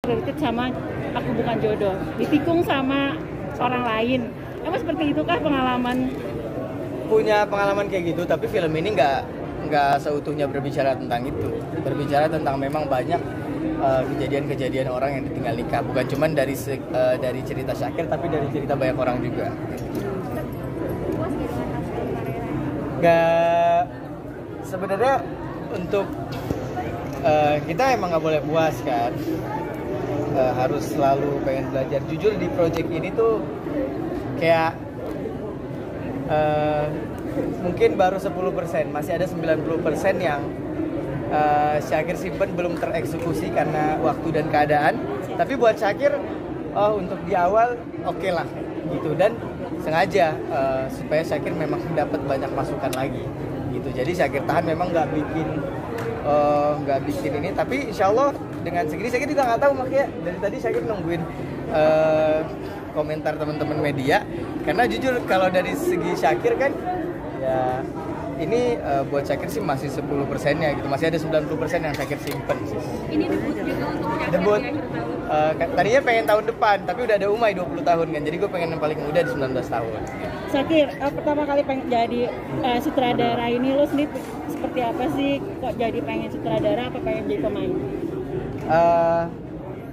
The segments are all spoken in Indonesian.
Related sama Aku Bukan Jodoh, ditikung sama orang lain. Emang seperti itu kah pengalaman? Punya pengalaman kayak gitu, tapi film ini nggak seutuhnya berbicara tentang itu. Berbicara tentang memang banyak kejadian-kejadian orang yang ditinggal nikah, bukan cuma dari cerita Syakir, tapi dari cerita banyak orang juga. Nggak, sebenarnya untuk kita emang nggak boleh puas kan, harus selalu pengen belajar. Jujur di project ini tuh kayak mungkin baru 10%, masih ada 90% yang Syakir simpen belum tereksekusi karena waktu dan keadaan. Tapi buat Syakir, untuk di awal oke lah gitu, dan sengaja supaya Syakir memang dapat banyak masukan lagi gitu. Jadi Syakir tahan, memang nggak bikin ini, tapi insya Allah dengan segini Syakir juga nggak tahu, makanya dari tadi Syakir nungguin komentar teman-teman media, karena jujur kalau dari segi Syakir kan ya ini buat Syakir sih masih 10%-nya gitu, masih ada 90% yang Syakir simpen sih. Ini debut juga untuk Syakir debut di akhir tahun. Tadinya pengen tahun depan, tapi udah ada Umay 20 tahun kan, jadi gue pengen yang paling muda di 19 tahun. Syakir, pertama kali pengen jadi sutradara ini, lo sendiri seperti apa sih? Kok jadi pengen sutradara, apa pengen jadi pemain?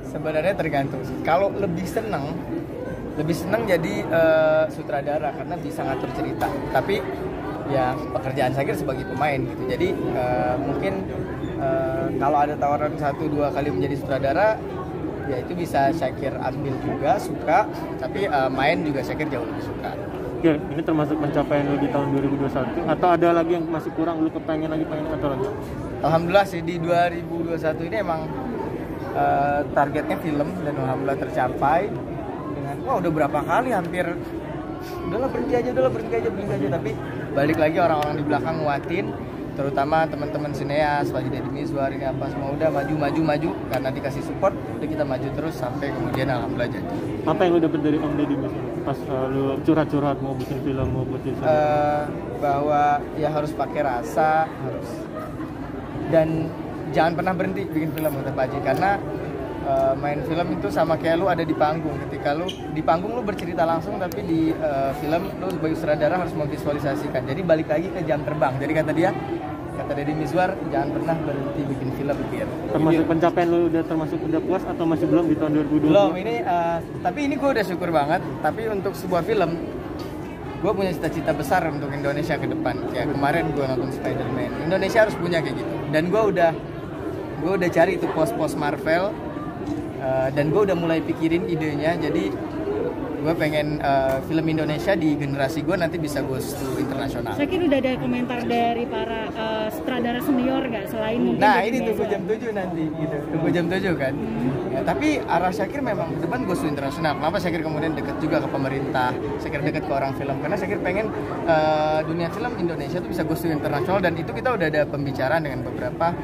Sebenarnya tergantung. Kalau lebih seneng jadi sutradara karena bisa ngatur cerita. Tapi ya pekerjaan Syakir sebagai pemain gitu. Jadi mungkin kalau ada tawaran 1-2 kali menjadi sutradara, ya itu bisa Syakir ambil juga, suka. Tapi main juga Syakir jauh lebih suka. Oke, ini termasuk pencapaian lu di tahun 2021 atau ada lagi yang masih kurang, lu pengen atau lagi? Alhamdulillah sih di 2021 ini emang targetnya film, dan alhamdulillah tercapai dengan udah berapa kali hampir udahlah berhenti aja, tapi balik lagi orang-orang di belakang nguatin, terutama teman-teman sineas, Pak Deddy Mizwar, ini apa semua udah maju karena dikasih support, udah kita maju terus sampai kemudian alhamdulillah jadi. Apa yang lu dapet dari Om Deddy Mizwar pas lu curhat-curhat mau bikin film, mau bikin bahwa ya harus pakai rasa, dan jangan pernah berhenti bikin film kata Pak Haji, karena main film itu sama kayak lu ada di panggung. Ketika lu di panggung lu bercerita langsung, tapi di film lu sebagai sutradara harus memvisualisasikan. Jadi balik lagi ke jam terbang. Jadi kata Deddy Mizwar, jangan pernah berhenti bikin film gitu. Termasuk pencapaian lu udah puas atau masih belum di tahun 2020? Belum, ini tapi ini gue udah syukur banget. Tapi untuk sebuah film, gue punya cita-cita besar untuk Indonesia ke depan. Kayak kemarin gue nonton Spider-Man, Indonesia harus punya kayak gitu. Dan gue udah cari itu pos-pos Marvel, dan gue udah mulai pikirin idenya. Jadi gue pengen film Indonesia di generasi gue nanti bisa goes to internasional. Syakir udah ada komentar dari para sutradara senior nggak, selain mungkin nah ini tunggu jam 7 nanti gitu, tunggu jam 7 kan. Ya, tapi arah Syakir memang ke depan goes to internasional. Kenapa Syakir kemudian dekat juga ke pemerintah, Syakir dekat ke orang film, karena Syakir pengen dunia film Indonesia tuh bisa goes to internasional, dan itu kita udah ada pembicaraan dengan beberapa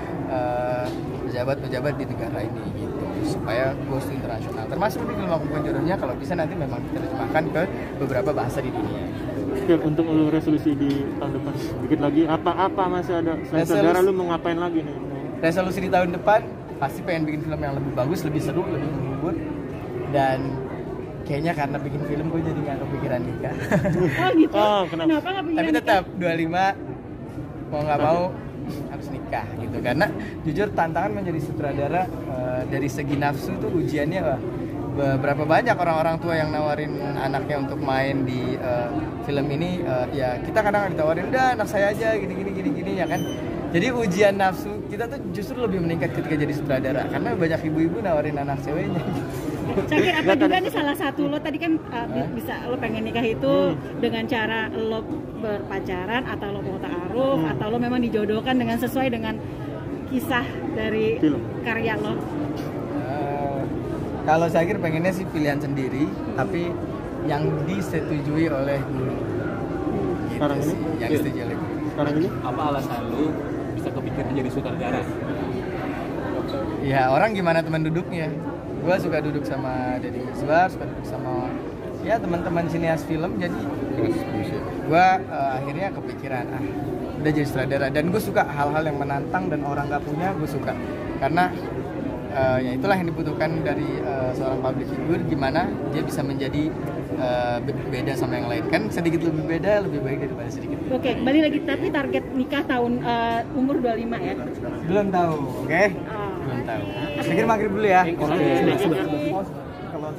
pejabat-pejabat di negara ini gitu, supaya goes to internasional. Termasuk di film Aku Bukan Jodohnya, kalau bisa nanti memang diterjemahkan ke beberapa bahasa di dunia. Oke, untuk lu resolusi di tahun depan dikit lagi, apa masih ada selain saudara, lu mau ngapain lagi nih? Resolusi di tahun depan pasti pengen bikin film yang lebih bagus, lebih seru, lebih menghibur, dan kayaknya karena bikin film gue jadi nggak kepikiran nikah. Oh gitu. Kenapa nggak pikiran? Tapi tetap 25 mau nggak mau harus nikah gitu, karena jujur tantangan menjadi sutradara dari segi nafsu tuh ujiannya berapa banyak orang-orang tua yang nawarin anaknya untuk main di film ini. Ya kita kadang ditawarin, udah anak saya aja gini ya kan. Jadi ujian nafsu kita tuh justru lebih meningkat ketika jadi sutradara, karena banyak ibu-ibu nawarin anak ceweknya. Syakir, apa juga nih salah satu lo tadi kan bisa lo pengen nikah itu dengan cara lo berpacaran, atau lo mau ta'aruf, atau lo memang dijodohkan dengan sesuai dengan kisah dari karya lo? Kalau Syakir pengennya sih pilihan sendiri, tapi yang disetujui oleh guru. Sekarang ini? Yang disetujui oleh guru. Sekarang ini? Apa alasan lu bisa kepikiran jadi sutradara? Ya orang gimana teman duduknya. Gue suka duduk sama Deddy Mizwar, suka duduk sama ya teman-teman sineas film. Jadi gue akhirnya kepikiran udah jadi sutradara. Dan gue suka hal-hal yang menantang dan orang gak punya, gue suka. Karena ya itulah yang dibutuhkan dari seorang public figure, gimana dia bisa menjadi beda sama yang lain, kan sedikit lebih beda lebih baik daripada sedikit. Oke, kembali lagi, tapi target nikah tahun umur 25 ya? Belum tahu, oke? Oh. Belum tahu. Saya kira maghrib dulu ya. Oke. Kalau